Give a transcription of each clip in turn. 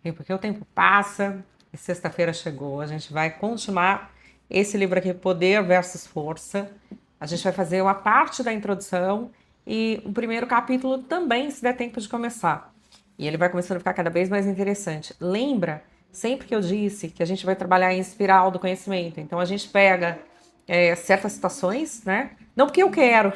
E porque o tempo passa e sexta-feira chegou. A gente vai continuar esse livro aqui, Poder versus Força. A gente vai fazer uma parte da introdução e o primeiro capítulo também, se der tempo de começar. E ele vai começando a ficar cada vez mais interessante. Lembra, sempre que eu disse que a gente vai trabalhar em espiral do conhecimento. Então a gente pega certas situações, né? Não porque eu quero,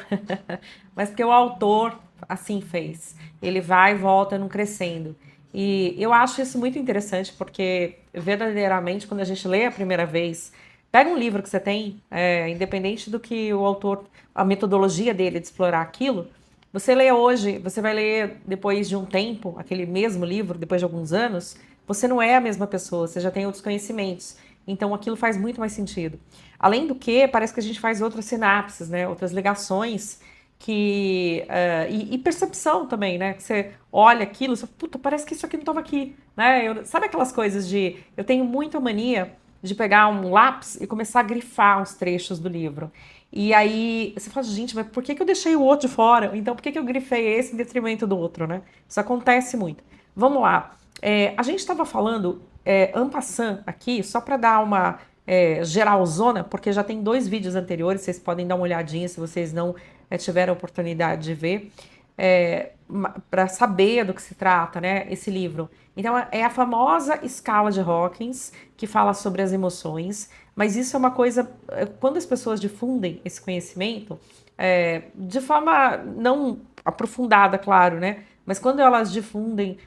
mas porque o autor assim fez. Ele vai e volta num crescendo. E eu acho isso muito interessante porque, verdadeiramente, quando a gente lê a primeira vez, pega um livro que você tem, independente do que o autor, a metodologia dele de explorar aquilo, você lê hoje, você vai ler depois de um tempo, aquele mesmo livro, depois de alguns anos, você não é a mesma pessoa, você já tem outros conhecimentos. Então aquilo faz muito mais sentido. Além do que, parece que a gente faz outras sinapses, né? Outras ligações e percepção também, né? Que você olha aquilo, você, puta, parece que isso aqui não estava aqui, né? Sabe aquelas coisas de, eu tenho muita mania de pegar um lápis e começar a grifar uns trechos do livro. E aí você fala, gente, mas por que que eu deixei o outro de fora? Então por que que eu grifei esse em detrimento do outro, né? Isso acontece muito. Vamos lá. A gente estava falando en passant aqui, só para dar uma geralzona, porque já tem 2 vídeos anteriores, vocês podem dar uma olhadinha se vocês não tiveram a oportunidade de ver, para saber do que se trata, né, esse livro. Então, é a famosa escala de Hawkins, que fala sobre as emoções, mas isso é uma coisa, quando as pessoas difundem esse conhecimento, de forma não aprofundada, claro, né, mas quando elas difundem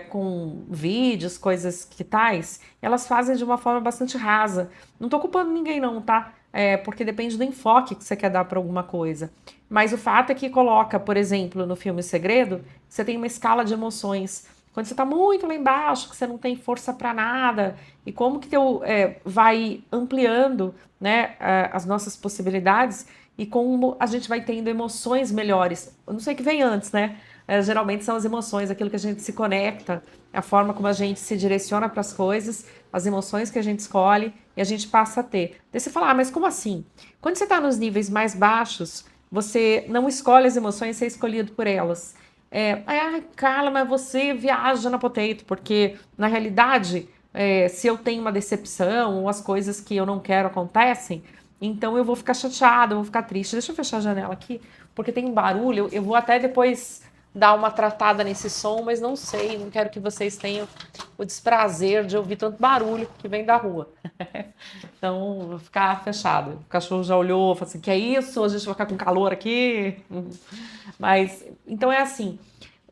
com vídeos, coisas que tais, elas fazem de uma forma bastante rasa. Não tô culpando ninguém não, tá? Porque depende do enfoque que você quer dar para alguma coisa. Mas o fato é que coloca, por exemplo, no filme O Segredo, você tem uma escala de emoções. Quando você tá muito lá embaixo, que você não tem força para nada, e como que vai ampliando, né, as nossas possibilidades e como a gente vai tendo emoções melhores. Eu não sei o que vem antes, né? Geralmente são as emoções, aquilo que a gente se conecta, a forma como a gente se direciona para as coisas, as emoções que a gente escolhe e a gente passa a ter. Daí você fala, mas como assim? Quando você está nos níveis mais baixos, você não escolhe as emoções, você é escolhido por elas. Carla, mas você viaja na potato, porque na realidade, se eu tenho uma decepção ou as coisas que eu não quero acontecem, então eu vou ficar chateada, eu vou ficar triste. Deixa eu fechar a janela aqui, porque tem um barulho. Eu vou até depois dar uma tratada nesse som, mas não sei, não quero que vocês tenham o desprazer de ouvir tanto barulho que vem da rua. Então, vou ficar fechada. O cachorro já olhou, falou assim: que é isso? A gente vai ficar com calor aqui? Mas, então é assim.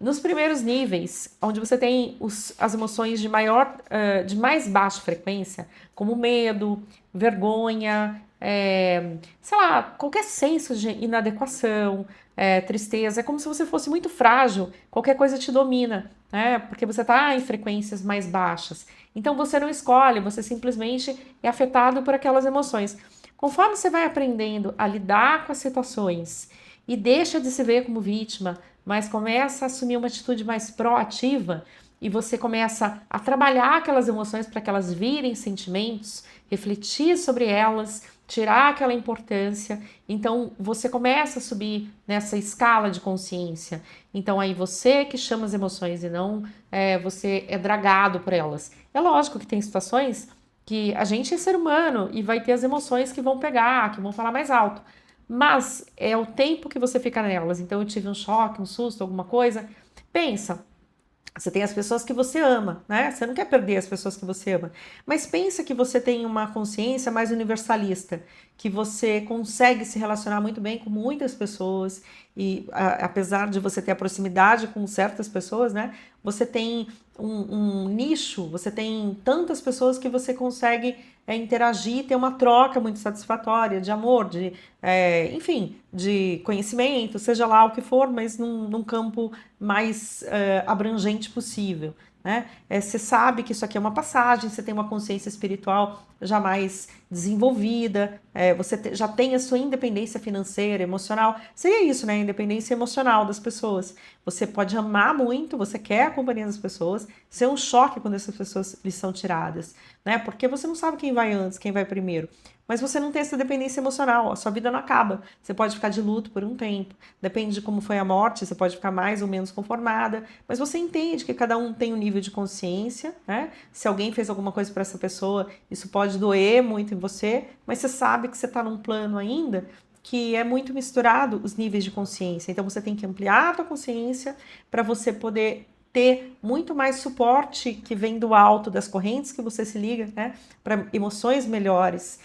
Nos primeiros níveis, onde você tem as emoções de mais baixa frequência, como medo, vergonha, sei lá, qualquer senso de inadequação, tristeza, é como se você fosse muito frágil, qualquer coisa te domina, né? Porque você está em frequências mais baixas. Então você não escolhe, você simplesmente é afetado por aquelas emoções. Conforme você vai aprendendo a lidar com as situações e deixa de se ver como vítima, mas começa a assumir uma atitude mais proativa e você começa a trabalhar aquelas emoções para que elas virem sentimentos, refletir sobre elas, tirar aquela importância. Então você começa a subir nessa escala de consciência. Então aí você que chama as emoções e não você é dragado por elas. É lógico que tem situações que a gente é ser humano e vai ter as emoções que vão pegar, que vão falar mais alto. Mas é o tempo que você fica nelas. Então eu tive um choque, um susto, alguma coisa. Pensa, você tem as pessoas que você ama, né? Você não quer perder as pessoas que você ama. Mas pensa que você tem uma consciência mais universalista, que você consegue se relacionar muito bem com muitas pessoas e apesar de você ter a proximidade com certas pessoas, né? Você tem um nicho, você tem tantas pessoas que você consegue interagir, ter uma troca muito satisfatória de amor, enfim, de conhecimento, seja lá o que for, mas num campo mais abrangente possível. Né? Você sabe que isso aqui é uma passagem, você tem uma consciência espiritual já mais desenvolvida, você já tem a sua independência financeira, emocional. Seria isso, né? A independência emocional das pessoas. Você pode amar muito, você quer a companhia das pessoas, ser um choque quando essas pessoas lhes são tiradas, né? Porque você não sabe quem vai antes, quem vai primeiro. mas você não tem essa dependência emocional, a sua vida não acaba. Você pode ficar de luto por um tempo, depende de como foi a morte, você pode ficar mais ou menos conformada, mas você entende que cada um tem um nível de consciência, né? Se alguém fez alguma coisa para essa pessoa, isso pode doer muito em você, mas você sabe que você está num plano ainda que é muito misturado os níveis de consciência. Então você tem que ampliar a tua consciência para você poder ter muito mais suporte que vem do alto, das correntes que você se liga, né? Para emoções melhores.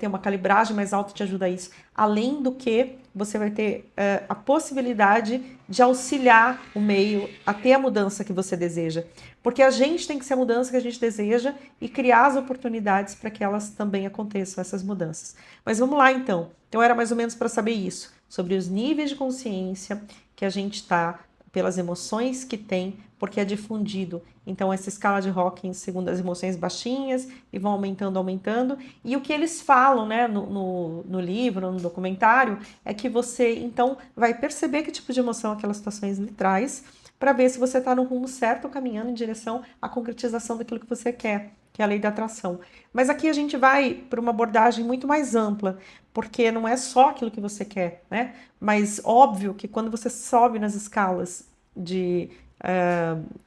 Ter uma calibragem mais alta te ajuda a isso. Além do que você vai ter a possibilidade de auxiliar o meio a ter a mudança que você deseja. Porque a gente tem que ser a mudança que a gente deseja e criar as oportunidades para que elas também aconteçam, essas mudanças. Mas vamos lá então. Então era mais ou menos para saber isso, sobre os níveis de consciência que a gente está, pelas emoções que tem, porque é difundido. Então, essa escala de Hawkins, segundo as emoções baixinhas, e vão aumentando, aumentando. E o que eles falam, né, no livro, no documentário, é que você, então, vai perceber que tipo de emoção aquelas situações lhe traz, para ver se você está no rumo certo, caminhando em direção à concretização daquilo que você quer, que é a lei da atração. Mas aqui a gente vai para uma abordagem muito mais ampla, porque não é só aquilo que você quer, né? Mas óbvio que quando você sobe nas escalas de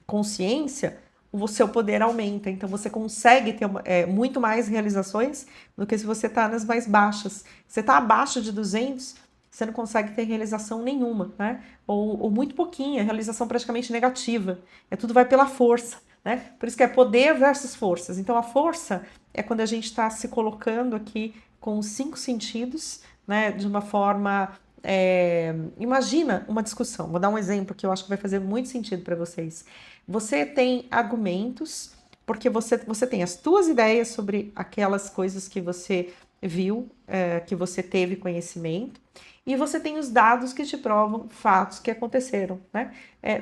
consciência, o seu poder aumenta. Então você consegue ter muito mais realizações do que se você está nas mais baixas. Você está abaixo de 200, você não consegue ter realização nenhuma, né? Ou muito pouquinha, realização praticamente negativa. Tudo vai pela força, né? Por isso que é poder versus forças. Então a força é quando a gente está se colocando aqui com os 5 sentidos, né? De uma forma... imagina uma discussão, vou dar um exemplo que eu acho que vai fazer muito sentido para vocês. Você tem argumentos, porque você tem as tuas ideias sobre aquelas coisas que você viu, que você teve conhecimento, e você tem os dados que te provam fatos que aconteceram, né?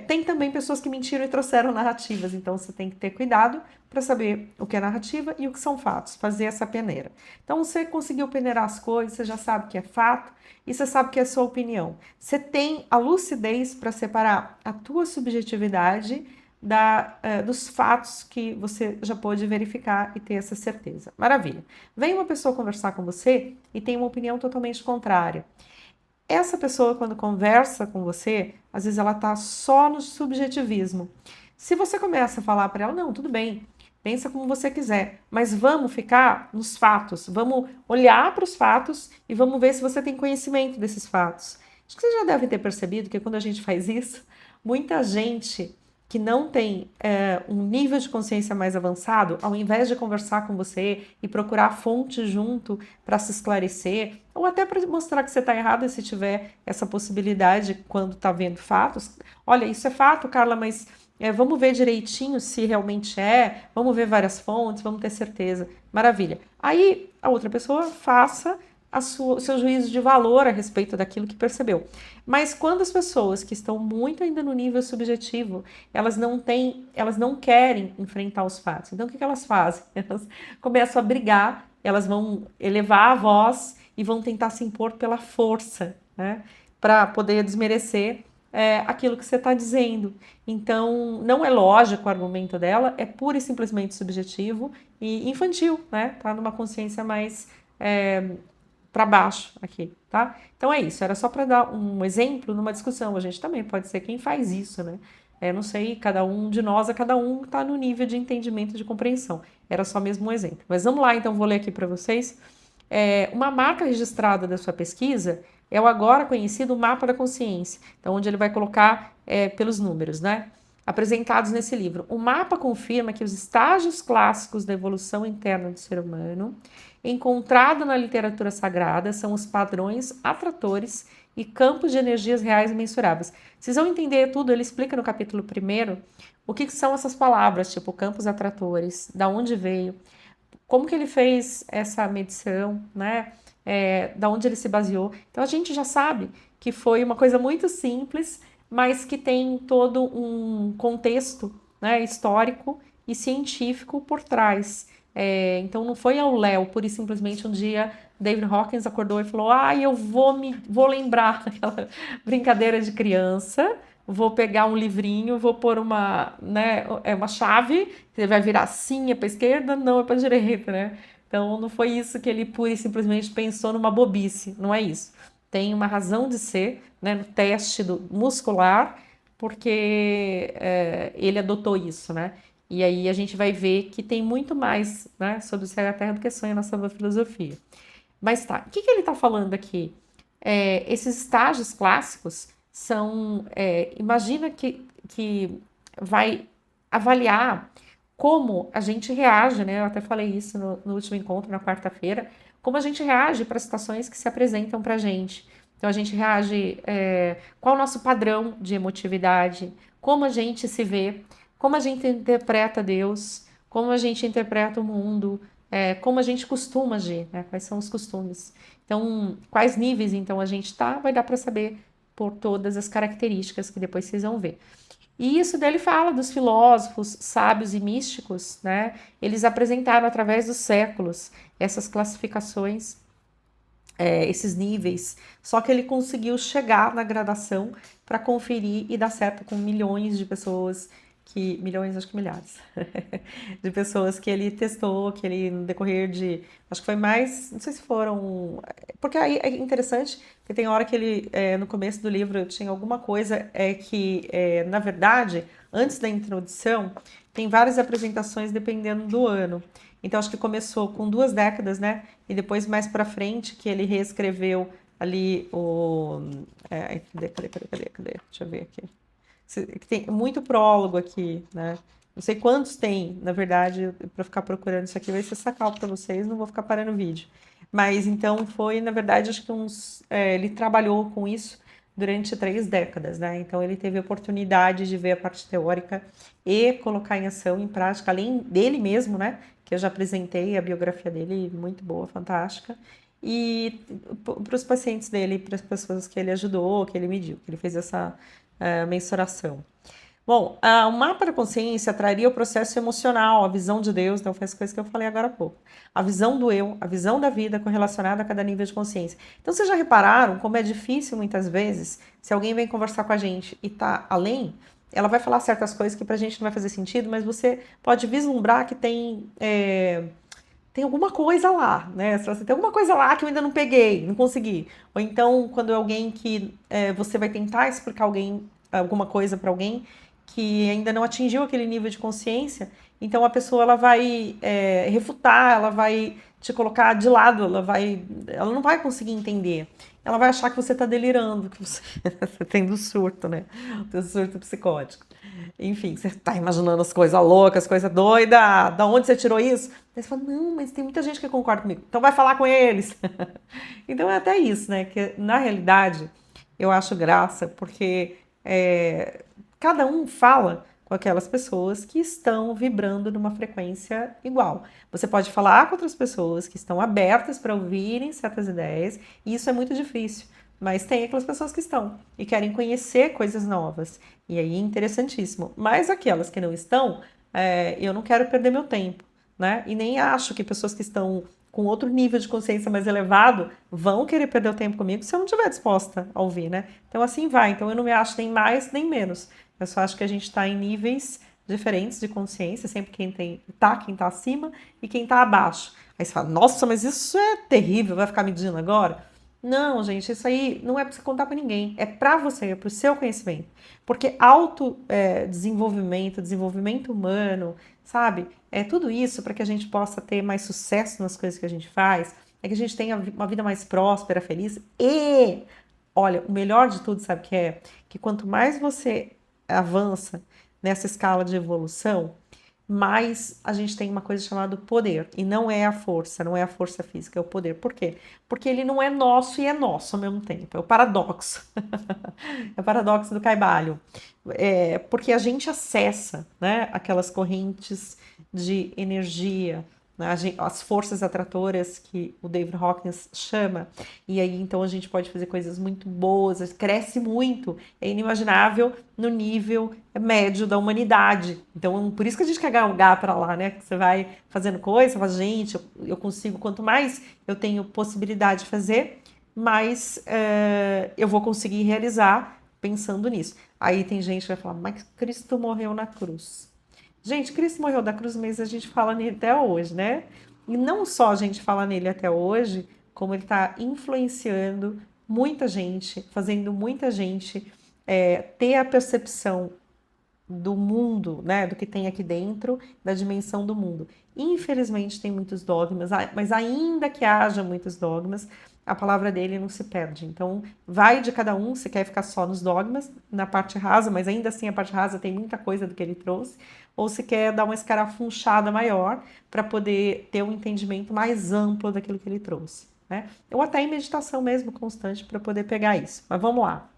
Tem também pessoas que mentiram e trouxeram narrativas, então você tem que ter cuidado para saber o que é narrativa e o que são fatos, fazer essa peneira. Então você conseguiu peneirar as coisas, você já sabe o que é fato e você sabe o que é a sua opinião. Você tem a lucidez para separar a tua subjetividade dos fatos que você já pôde verificar e ter essa certeza. Maravilha. Vem uma pessoa conversar com você e tem uma opinião totalmente contrária. Essa pessoa, quando conversa com você, às vezes ela está só no subjetivismo. Se você começa a falar para ela, não, tudo bem, pensa como você quiser, mas vamos ficar nos fatos, vamos olhar para os fatos e vamos ver se você tem conhecimento desses fatos. Acho que você já deve ter percebido que quando a gente faz isso, muita gente que não tem um nível de consciência mais avançado, ao invés de conversar com você e procurar fonte junto para se esclarecer, ou até para mostrar que você está errado, se tiver essa possibilidade quando está vendo fatos, olha, isso é fato, Carla, mas vamos ver direitinho se realmente vamos ver várias fontes, vamos ter certeza. Maravilha. Aí a outra pessoa faça o seu juízo de valor a respeito daquilo que percebeu. Mas quando as pessoas que estão muito ainda no nível subjetivo, elas não querem enfrentar os fatos. Então o que elas fazem? Elas começam a brigar, elas vão elevar a voz e vão tentar se impor pela força, né? Para poder desmerecer aquilo que você está dizendo. Então, não é lógico o argumento dela, é pura e simplesmente subjetivo e infantil, né? Tá numa consciência mais para baixo aqui, tá? Então é isso, era só para dar um exemplo numa discussão. A gente também pode ser quem faz isso, né? Não sei, cada um de nós, cada um está no nível de entendimento, de compreensão. Era só mesmo um exemplo. Mas vamos lá, então, vou ler aqui para vocês. Uma marca registrada da sua pesquisa é o agora conhecido mapa da consciência, então onde ele vai colocar pelos números, né? Apresentados nesse livro. O mapa confirma que os estágios clássicos da evolução interna do ser humano, encontrado na literatura sagrada, são os padrões atratores e campos de energias reais e mensuráveis. Vocês vão entender tudo, ele explica no capítulo 1 o que são essas palavras, tipo campos atratores, da onde veio, como que ele fez essa medição, né? Da onde ele se baseou. Então a gente já sabe que foi uma coisa muito simples, mas que tem todo um contexto, né, histórico e científico por trás. Então não foi ao léu, pura e simplesmente um dia David Hawkins acordou e falou: eu vou lembrar aquela brincadeira de criança, vou pegar um livrinho, vou pôr uma chave, você vai virar sim, é para a esquerda, não é para a direita, né? Então, não foi isso que ele pura e simplesmente pensou numa bobice, não é isso. Tem uma razão de ser, né, no teste muscular, porque ele adotou isso, né? E aí a gente vai ver que tem muito mais, né, sobre o céu e a terra do que sonha na sua filosofia. Mas tá, o que ele está falando aqui? Esses estágios clássicos são, imagina que vai avaliar como a gente reage, né? Eu até falei isso no último encontro, na quarta-feira, como a gente reage para situações que se apresentam para a gente. Então, a gente reage, qual é o nosso padrão de emotividade, como a gente se vê, como a gente interpreta Deus, como a gente interpreta o mundo, como a gente costuma agir, né? Quais são os costumes. Então, quais níveis então a gente está, vai dar para saber por todas as características que depois vocês vão ver. E isso dele fala dos filósofos, sábios e místicos, né? Eles apresentaram através dos séculos essas classificações, esses níveis, só que ele conseguiu chegar na gradação para conferir e dar certo com milhões de pessoas milhões, acho que milhares, de pessoas que ele testou, que ele no decorrer de, acho que foi mais, não sei se foram, porque aí é interessante, porque tem hora que ele, no começo do livro, tinha alguma coisa que, na verdade, antes da introdução, tem várias apresentações dependendo do ano. Então, acho que começou com 2 décadas, né? E depois, mais pra frente, que ele reescreveu ali o... Cadê? Deixa eu ver aqui. Tem muito prólogo aqui, né? Não sei quantos tem, na verdade, para ficar procurando isso aqui vai ser sacal para vocês, não vou ficar parando o vídeo. Mas então foi, na verdade, acho que ele trabalhou com isso durante 3 décadas, né? Então ele teve a oportunidade de ver a parte teórica e colocar em ação, em prática, além dele mesmo, né? Que eu já apresentei a biografia dele, muito boa, fantástica. E para os pacientes dele, para as pessoas que ele ajudou, que ele mediu, que ele fez essa mensuração. Bom, o mapa da consciência traria o processo emocional, a visão de Deus, então foi as coisas que eu falei agora há pouco. A visão do eu, a visão da vida correlacionada a cada nível de consciência. Então, vocês já repararam como é difícil, muitas vezes, se alguém vem conversar com a gente e tá além, ela vai falar certas coisas que pra gente não vai fazer sentido, mas você pode vislumbrar que tem alguma coisa lá, né? Você tem alguma coisa lá que eu ainda não peguei, não consegui. Ou então, quando é alguém que você vai tentar explicar alguma coisa para alguém que ainda não atingiu aquele nível de consciência, então a pessoa ela vai refutar, ela vai te colocar de lado, ela não vai conseguir entender. Ela vai achar que você está delirando, que você está tendo surto, né? O surto psicótico. Enfim, você tá imaginando as coisas loucas, coisa doida, da onde você tirou isso? Aí você fala, não, mas tem muita gente que concorda comigo, então vai falar com eles. Então é até isso, né? Que na realidade eu acho graça, porque cada um fala com aquelas pessoas que estão vibrando numa frequência igual. Você pode falar com outras pessoas que estão abertas para ouvirem certas ideias, e isso é muito difícil. Mas tem aquelas pessoas que estão e querem conhecer coisas novas. E aí é interessantíssimo. Mas aquelas que não estão, eu não quero perder meu tempo, né? E nem acho que pessoas que estão com outro nível de consciência mais elevado vão querer perder o tempo comigo se eu não estiver disposta a ouvir, né? Então assim vai. Então eu não me acho nem mais nem menos. Eu só acho que a gente está em níveis diferentes de consciência, sempre quem tá acima e quem tá abaixo. Aí você fala, nossa, mas isso é terrível, vai ficar medindo agora? Não, gente, isso aí não é para você contar para ninguém, é para você, é para o seu conhecimento. Porque desenvolvimento, desenvolvimento humano, sabe? É tudo isso para que a gente possa ter mais sucesso nas coisas que a gente faz, é que a gente tenha uma vida mais próspera, feliz. E, olha, o melhor de tudo, sabe o que é? Que quanto mais você avança nessa escala de evolução, mais a gente tem uma coisa chamada poder. E não é a força, não é a força física, é o poder. Por quê? Porque ele não é nosso e é nosso ao mesmo tempo. É o paradoxo. É o paradoxo do Caibalho. Porque a gente acessa, né, aquelas correntes de energia, né, as forças atratoras que o David Hawkins chama, e aí então a gente pode fazer coisas muito boas, cresce muito, é inimaginável no nível médio da humanidade. Então, por isso que a gente quer galgar para lá, né? Que você vai fazendo coisa, você fala, gente, eu consigo, quanto mais eu tenho possibilidade de fazer, mais eu vou conseguir realizar pensando nisso. Aí tem gente que vai falar, mas Cristo morreu na cruz. Gente, Cristo morreu da cruz, mas a gente fala nele até hoje, né? E não só a gente fala nele até hoje, como ele está influenciando muita gente, fazendo muita gente ter a percepção do mundo, né, do que tem aqui dentro, da dimensão do mundo. Infelizmente tem muitos dogmas, mas ainda que haja muitos dogmas, a palavra dele não se perde. Então, vai de cada um, se quer ficar só nos dogmas, na parte rasa, mas ainda assim a parte rasa tem muita coisa do que ele trouxe, ou se quer dar uma escarafunchada maior para poder ter um entendimento mais amplo daquilo que ele trouxe, né? Ou até em meditação mesmo constante para poder pegar isso. Mas vamos lá.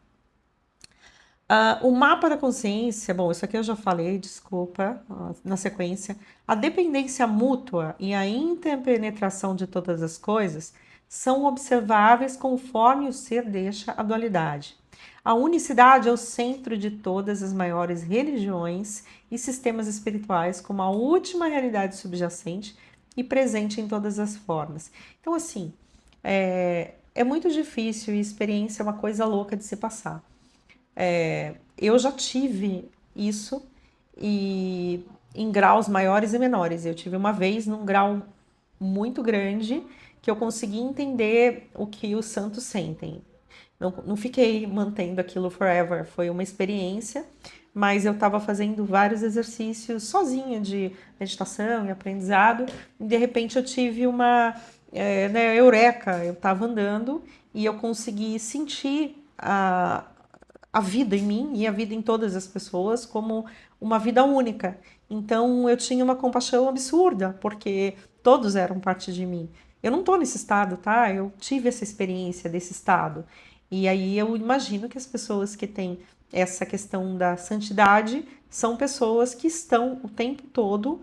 O mapa da consciência, bom, isso aqui eu já falei, desculpa, na sequência. A dependência mútua e a interpenetração de todas as coisas são observáveis conforme o ser deixa a dualidade. A unicidade é o centro de todas as maiores religiões e sistemas espirituais, como a última realidade subjacente e presente em todas as formas. Então, assim, é muito difícil e experiência é uma coisa louca de se passar. Eu já tive isso e em graus maiores e menores. Eu tive uma vez num grau muito grande que eu consegui entender o que os santos sentem. Não fiquei mantendo aquilo forever, foi uma experiência, mas eu estava fazendo vários exercícios sozinha de meditação e aprendizado, e de repente eu tive uma eureka. Eu estava andando e eu consegui sentir a vida em mim e a vida em todas as pessoas como uma vida única. Então eu tinha uma compaixão absurda, porque todos eram parte de mim. Eu não estou nesse estado, tá? Eu tive essa experiência desse estado. E aí eu imagino que as pessoas que têm essa questão da santidade são pessoas que estão o tempo todo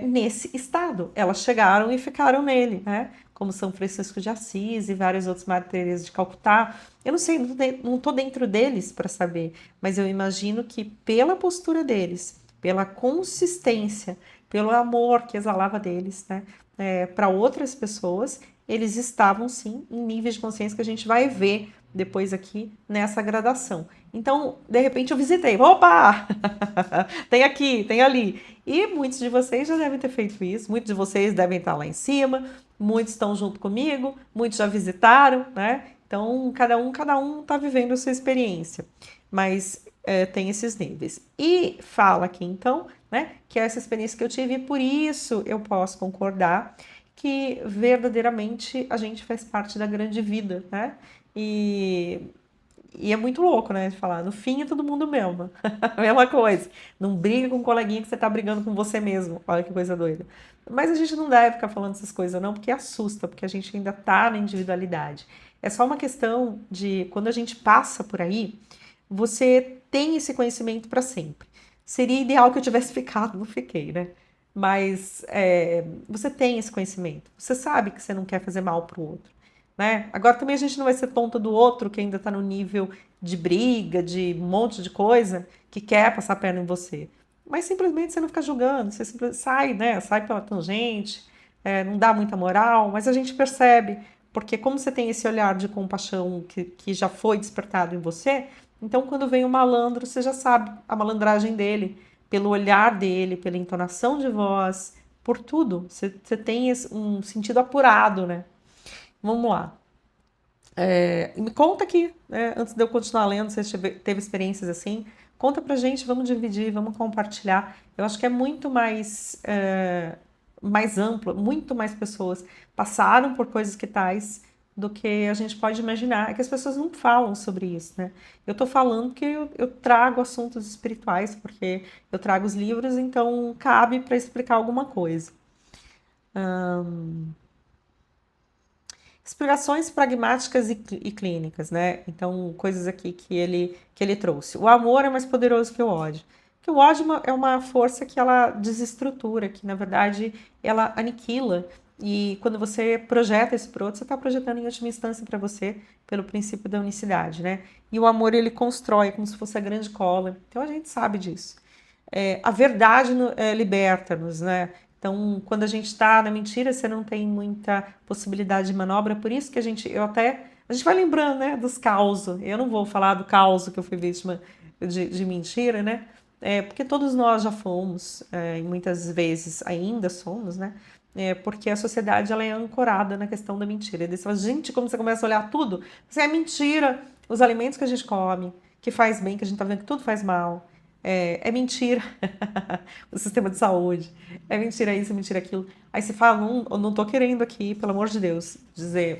nesse estado. Elas chegaram e ficaram nele, né? Como São Francisco de Assis e vários outros mártires de Calcutá. Eu não sei, não estou dentro deles para saber, mas eu imagino que pela postura deles, pela consistência, pelo amor que exalava deles, né, para outras pessoas, eles estavam sim em níveis de consciência que a gente vai ver depois aqui nessa gradação. Então, de repente eu visitei, opa! Tem aqui, tem ali. E muitos de vocês já devem ter feito isso, muitos de vocês devem estar lá em cima, muitos estão junto comigo, muitos já visitaram, né? Então, cada um está vivendo a sua experiência, mas tem esses níveis. E fala aqui, então, né, que é essa experiência que eu tive, e por isso eu posso concordar que verdadeiramente a gente faz parte da grande vida, né? E é muito louco, né, de falar, no fim é todo mundo mesmo, a mesma coisa. Não briga com um coleguinha que você tá brigando com você mesmo, olha que coisa doida. Mas a gente não deve ficar falando essas coisas não, porque assusta, porque a gente ainda tá na individualidade. É só uma questão de, quando a gente passa por aí, você tem esse conhecimento para sempre. Seria ideal que eu tivesse ficado, não fiquei, né? Mas você tem esse conhecimento, você sabe que você não quer fazer mal pro outro, né? Agora também a gente não vai ser tonta do outro que ainda está no nível de briga, de um monte de coisa, que quer passar a perna em você. Mas simplesmente você não fica julgando, você simplesmente sai, né? Sai pela tangente, não dá muita moral, mas a gente percebe, porque como você tem esse olhar de compaixão que já foi despertado em você, então quando vem o malandro, você já sabe a malandragem dele, pelo olhar dele, pela entonação de voz, por tudo. Você tem um sentido apurado, né? Vamos lá. Me conta aqui, né, antes de eu continuar lendo, se você teve experiências assim, conta pra gente, vamos dividir, vamos compartilhar. Eu acho que é muito mais amplo, muito mais pessoas passaram por coisas que tais do que a gente pode imaginar. É que as pessoas não falam sobre isso, né? Eu tô falando que eu trago assuntos espirituais, porque eu trago os livros, então cabe para explicar alguma coisa. Explicações pragmáticas e clínicas, né? Então, coisas aqui que ele trouxe. O amor é mais poderoso que o ódio. Que o ódio é uma força que ela desestrutura, que na verdade ela aniquila. E quando você projeta isso para outro, você está projetando em última instância para você, pelo princípio da unicidade, né? E o amor ele constrói como se fosse a grande cola. Então a gente sabe disso. A verdade liberta-nos, né? Então, quando a gente está na mentira, você não tem muita possibilidade de manobra, por isso que a gente vai lembrando, né, dos causos. Eu não vou falar do caos que eu fui vítima de mentira, né? porque todos nós já fomos, e muitas vezes ainda somos, né? Porque a sociedade ela é ancorada na questão da mentira. E daí você fala, gente, como você começa a olhar tudo, você é mentira. Os alimentos que a gente come, que faz bem, que a gente tá vendo que tudo faz mal, é mentira. O sistema de saúde, é mentira isso, é mentira aquilo. Aí você fala, não, eu não tô querendo aqui, pelo amor de Deus,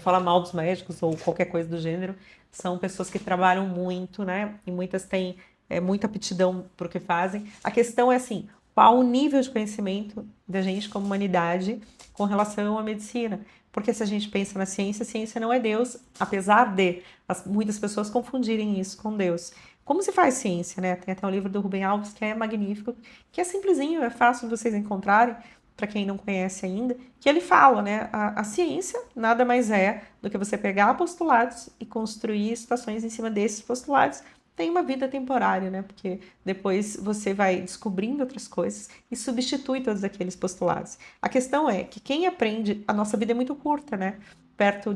falar mal dos médicos ou qualquer coisa do gênero. São pessoas que trabalham muito, né? E muitas têm muita aptidão para o que fazem. A questão é assim, qual o nível de conhecimento da gente como humanidade com relação à medicina? Porque se a gente pensa na ciência, a ciência não é Deus, apesar de muitas pessoas confundirem isso com Deus. Como se faz ciência, né? Tem até um livro do Rubem Alves que é magnífico, que é simplesinho, é fácil de vocês encontrarem, para quem não conhece ainda, que ele fala, né? A ciência nada mais é do que você pegar postulados e construir situações em cima desses postulados. Tem uma vida temporária, né? Porque depois você vai descobrindo outras coisas e substitui todos aqueles postulados. A questão é que quem aprende, a nossa vida é muito curta, né? Perto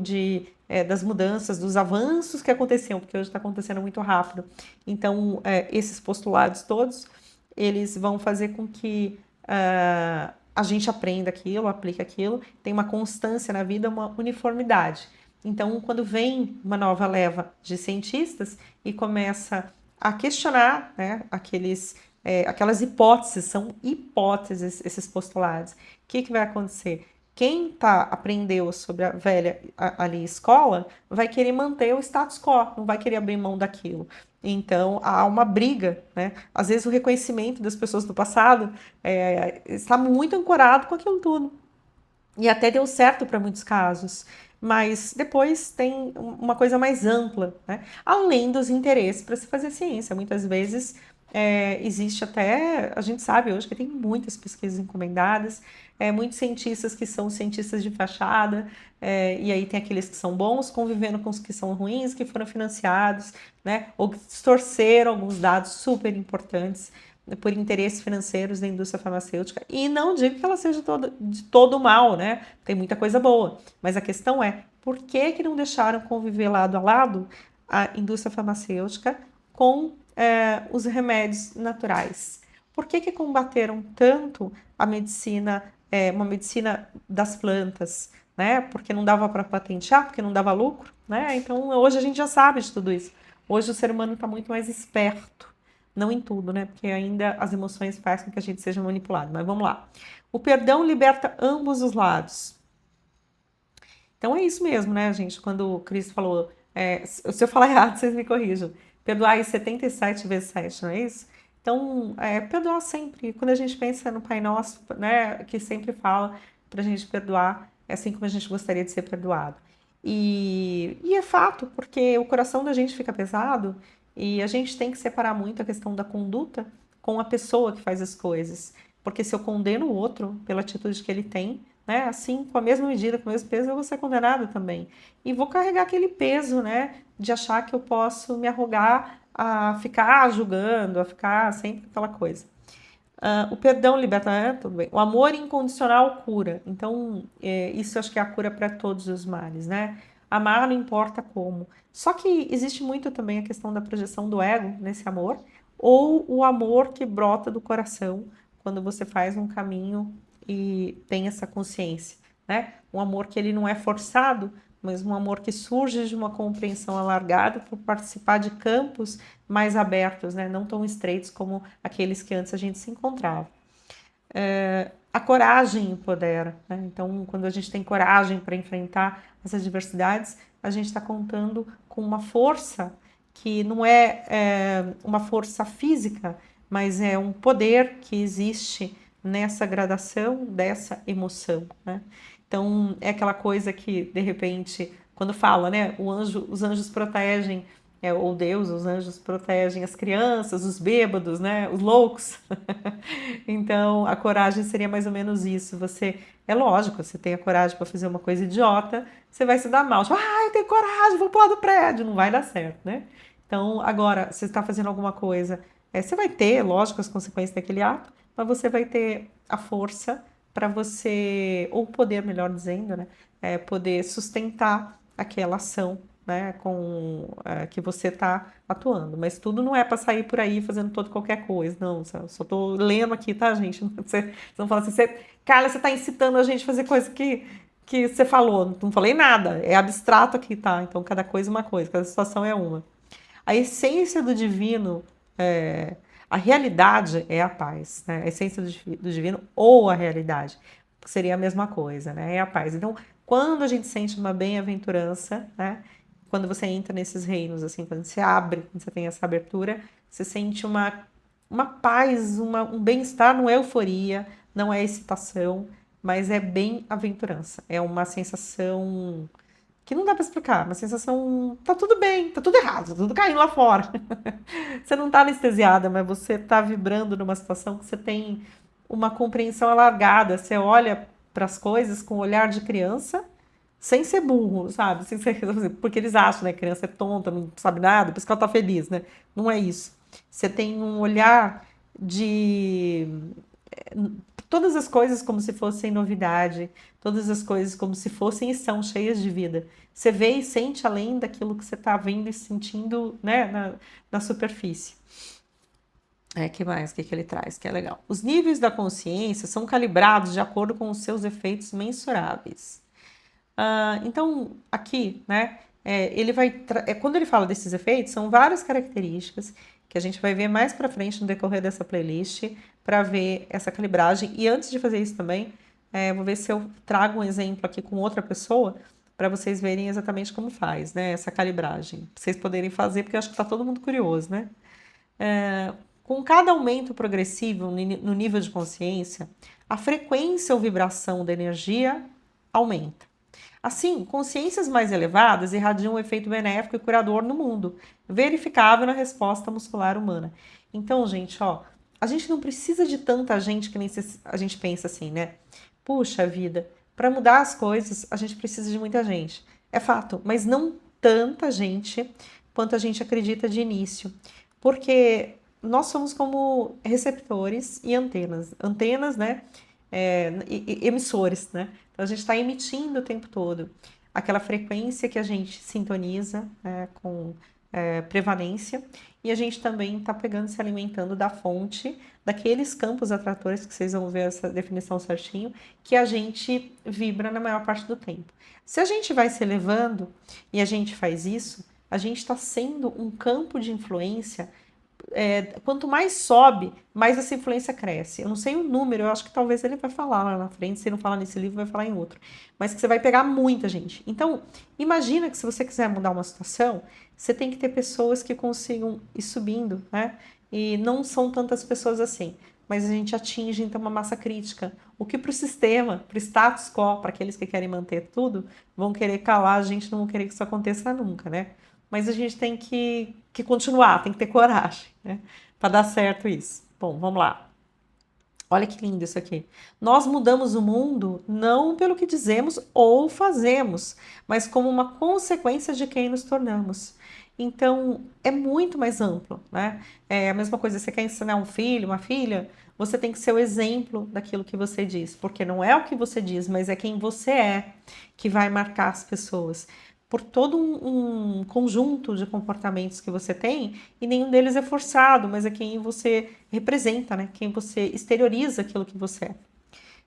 das mudanças, dos avanços que aconteciam, porque hoje está acontecendo muito rápido. Então, esses postulados todos, eles vão fazer com que a gente aprenda aquilo, aplique aquilo, tem uma constância na vida, uma uniformidade. Então, quando vem uma nova leva de cientistas e começa a questionar, né, aquelas hipóteses, são hipóteses esses postulados, o que vai acontecer? Quem aprendeu sobre a velha ali escola vai querer manter o status quo, não vai querer abrir mão daquilo. Então, há uma briga, né? Às vezes o reconhecimento das pessoas do passado está muito ancorado com aquilo tudo. E até deu certo para muitos casos. Mas depois tem uma coisa mais ampla, né? Além dos interesses para se fazer ciência. Muitas vezes existe até, a gente sabe hoje que tem muitas pesquisas encomendadas, muitos cientistas que são cientistas de fachada, e aí tem aqueles que são bons convivendo com os que são ruins, que foram financiados, né? Ou que distorceram alguns dados super importantes por interesses financeiros da indústria farmacêutica. E não digo que ela seja de todo mal, né? Tem muita coisa boa. Mas a questão é, por que não deixaram conviver lado a lado a indústria farmacêutica com os remédios naturais? Por que combateram tanto a medicina, uma medicina das plantas, né? Porque não dava para patentear, porque não dava lucro, né? Então hoje a gente já sabe de tudo isso. Hoje o ser humano está muito mais esperto. Não em tudo, né? Porque ainda as emoções fazem com que a gente seja manipulado. Mas vamos lá. O perdão liberta ambos os lados. Então é isso mesmo, né, gente? Quando o Cristo falou, se eu falar errado, vocês me corrijam. Perdoar 77 vezes 7, não é isso? Então, perdoar sempre. Quando a gente pensa no Pai Nosso, né, que sempre fala pra gente perdoar, é assim como a gente gostaria de ser perdoado. E é fato, porque o coração da gente fica pesado e a gente tem que separar muito a questão da conduta com a pessoa que faz as coisas. Porque se eu condeno o outro pela atitude que ele tem, né, assim, com a mesma medida, com o mesmo peso, eu vou ser condenada também. E vou carregar aquele peso, né, de achar que eu posso me arrogar a ficar julgando, a ficar sempre aquela coisa. O perdão liberta, tudo bem. O amor incondicional cura. Então, isso eu acho que é a cura para todos os males, né? Amar não importa como. Só que existe muito também a questão da projeção do ego nesse amor, ou o amor que brota do coração quando você faz um caminho e tem essa consciência, né? Um amor que ele não é forçado, mas um amor que surge de uma compreensão alargada por participar de campos mais abertos, né? Não tão estreitos como aqueles que antes a gente se encontrava. A coragem empodera, né? Então, quando a gente tem coragem para enfrentar as adversidades, a gente está contando com uma força que não é uma força física, mas é um poder que existe nessa gradação dessa emoção, né? Então, é aquela coisa que, de repente, quando fala, né, os anjos protegem, ou Deus, os anjos protegem as crianças, os bêbados, né, os loucos. Então, a coragem seria mais ou menos isso. É lógico, você tem a coragem para fazer uma coisa idiota, você vai se dar mal. Tipo, eu tenho coragem, vou pular do prédio. Não vai dar certo, né? Então, agora, você está fazendo alguma coisa, você vai ter, lógico, as consequências daquele ato, mas você vai ter a força para você, ou o poder, melhor dizendo, né? Poder sustentar aquela ação né, que você está atuando. Mas tudo não é para sair por aí fazendo todo qualquer coisa, não. Só estou lendo aqui, tá, gente? Você não fala assim, Carla, você está incitando a gente a fazer coisa que você falou. Não falei nada, é abstrato aqui, tá? Então cada coisa é uma coisa, cada situação é uma. A essência do divino, a realidade é a paz, né? A essência do divino ou a realidade seria a mesma coisa, né? É a paz. Então, quando a gente sente uma bem-aventurança, né? Quando você entra nesses reinos, assim, quando você abre, quando você tem essa abertura, você sente uma paz, um bem-estar, não é euforia, não é excitação, mas é bem-aventurança. É uma sensação que não dá pra explicar, uma sensação, tá tudo bem, tá tudo errado, tá tudo caindo lá fora. Você não tá anestesiada, mas você tá vibrando numa situação que você tem uma compreensão alargada, você olha para as coisas com um olhar de criança, sem ser burro, sabe? Sem ser, porque eles acham, né, criança é tonta, não sabe nada, por isso que ela tá feliz, né? Não é isso. Você tem um olhar de todas as coisas como se fossem novidade, todas as coisas como se fossem e são cheias de vida. Você vê e sente além daquilo que você está vendo e sentindo, né, na superfície. Que mais? O que ele traz? Que é legal. Os níveis da consciência são calibrados de acordo com os seus efeitos mensuráveis. Então, aqui, né, quando ele fala desses efeitos, são várias características que a gente vai ver mais para frente no decorrer dessa playlist para ver essa calibragem. E antes de fazer isso também, vou ver se eu trago um exemplo aqui com outra pessoa para vocês verem exatamente como faz, né, essa calibragem. Pra vocês poderem fazer, porque eu acho que está todo mundo curioso, né? Com cada aumento progressivo no nível de consciência, a frequência ou vibração da energia aumenta. Assim, consciências mais elevadas irradiam um efeito benéfico e curador no mundo, verificável na resposta muscular humana. Então, gente, ó, a gente não precisa de tanta gente que nem a gente pensa assim, né? Puxa vida, para mudar as coisas, a gente precisa de muita gente. É fato, mas não tanta gente quanto a gente acredita de início. Porque nós somos como receptores e antenas. Antenas, né? Emissores, né? Então a gente está emitindo o tempo todo aquela frequência que a gente sintoniza com prevalência e a gente também está pegando, se alimentando da fonte daqueles campos atratores que vocês vão ver essa definição certinho, que a gente vibra na maior parte do tempo. Se a gente vai se elevando e a gente faz isso, a gente está sendo um campo de influência. Quanto mais sobe, mais essa influência cresce. Eu não sei o número, eu acho que talvez ele vai falar lá na frente, se não falar nesse livro, vai falar em outro. Mas que você vai pegar muita gente. Então, imagina que se você quiser mudar uma situação, você tem que ter pessoas que consigam ir subindo, né? E não são tantas pessoas assim. Mas a gente atinge, então, uma massa crítica. O que para o sistema, para o status quo, para aqueles que querem manter tudo, vão querer calar, a gente não vai querer que isso aconteça nunca, né? Mas a gente tem que continuar, tem que ter coragem, né? Para dar certo isso. Bom, vamos lá. Olha que lindo isso aqui. Nós mudamos o mundo não pelo que dizemos ou fazemos, mas como uma consequência de quem nos tornamos. Então, é muito mais amplo, né? É a mesma coisa, você quer ensinar um filho, uma filha, você tem que ser o exemplo daquilo que você diz, porque não é o que você diz, mas é quem você é que vai marcar as pessoas por todo um conjunto de comportamentos que você tem e nenhum deles é forçado, mas é quem você representa, né? Quem você exterioriza aquilo que você é.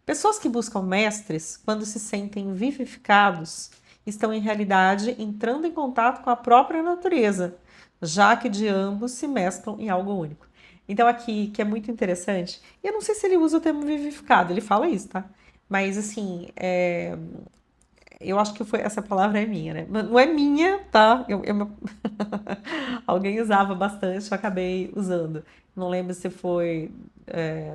Pessoas que buscam mestres, quando se sentem vivificados, estão em realidade entrando em contato com a própria natureza, já que de ambos se mesclam em algo único. Então aqui, que é muito interessante, e eu não sei se ele usa o termo vivificado, ele fala isso, tá? Mas assim, eu acho que essa palavra é minha, né? Não é minha, tá? Alguém usava bastante, eu acabei usando. Não lembro se foi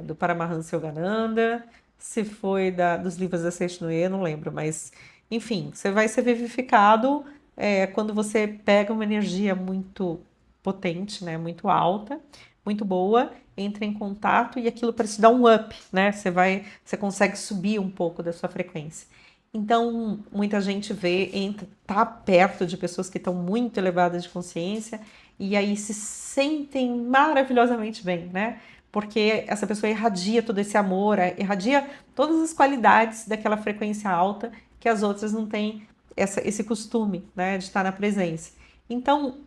do Paramahansa Yogananda, se foi dos livros da Seixinoe, não lembro, mas enfim, você vai ser vivificado quando você pega uma energia muito potente, né? Muito alta, muito boa, entra em contato e aquilo parece te dar um up, né? Você consegue subir um pouco da sua frequência. Então, muita gente tá perto de pessoas que estão muito elevadas de consciência e aí se sentem maravilhosamente bem, né? Porque essa pessoa irradia todo esse amor, irradia todas as qualidades daquela frequência alta que as outras não têm esse costume, né, de estar na presença. Então,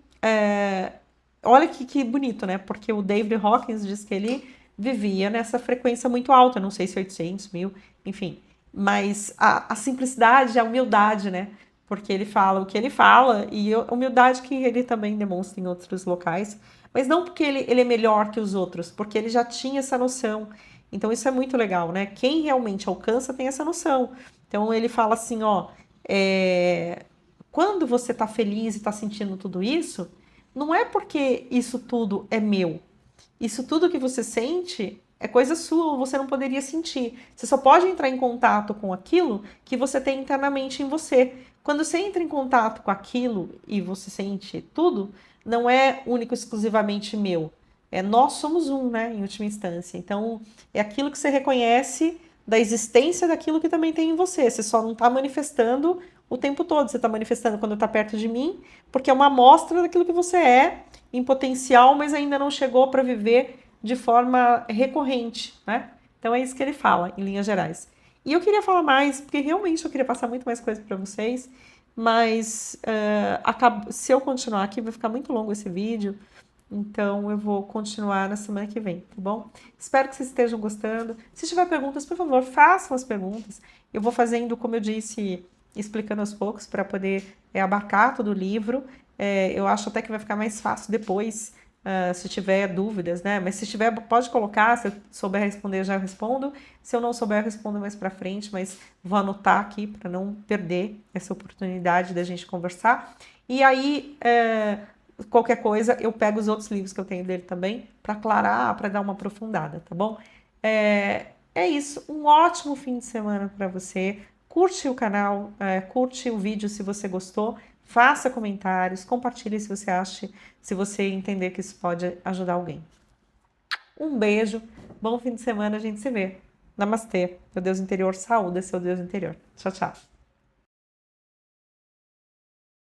olha que bonito, né? Porque o David Hawkins diz que ele vivia nessa frequência muito alta, não sei se 800, 1000, enfim. Mas a simplicidade, a humildade, né? Porque ele fala o que ele fala e a humildade que ele também demonstra em outros locais. Mas não porque ele é melhor que os outros, porque ele já tinha essa noção. Então isso é muito legal, né? Quem realmente alcança tem essa noção. Então ele fala assim, ó, quando você está feliz e está sentindo tudo isso, não é porque isso tudo é meu. Isso tudo que você sente é coisa sua, você não poderia sentir. Você só pode entrar em contato com aquilo que você tem internamente em você. Quando você entra em contato com aquilo e você sente tudo, não é único exclusivamente meu. Nós somos um, né, em última instância. Então, é aquilo que você reconhece da existência daquilo que também tem em você. Você só não está manifestando o tempo todo. Você está manifestando quando está perto de mim, porque é uma amostra daquilo que você é em potencial, mas ainda não chegou para viver de forma recorrente, né? Então é isso que ele fala, em linhas gerais. E eu queria falar mais, porque realmente eu queria passar muito mais coisa para vocês, mas se eu continuar aqui, vai ficar muito longo esse vídeo, então eu vou continuar na semana que vem, tá bom? Espero que vocês estejam gostando. Se tiver perguntas, por favor, façam as perguntas. Eu vou fazendo, como eu disse, explicando aos poucos para poder abarcar todo o livro. Eu acho até que vai ficar mais fácil depois, se tiver dúvidas, né? Mas se tiver, pode colocar. Se eu souber responder, eu já respondo. Se eu não souber, eu respondo mais para frente, mas vou anotar aqui para não perder essa oportunidade da gente conversar. E aí, qualquer coisa, eu pego os outros livros que eu tenho dele também para aclarar, para dar uma aprofundada, tá bom? É isso. Um ótimo fim de semana para você. Curte o canal, curte o vídeo se você gostou. Faça comentários, compartilhe se você acha, se você entender que isso pode ajudar alguém. Um beijo, bom fim de semana, a gente se vê. Namastê, meu Deus interior, saúde, seu Deus interior. Tchau, tchau.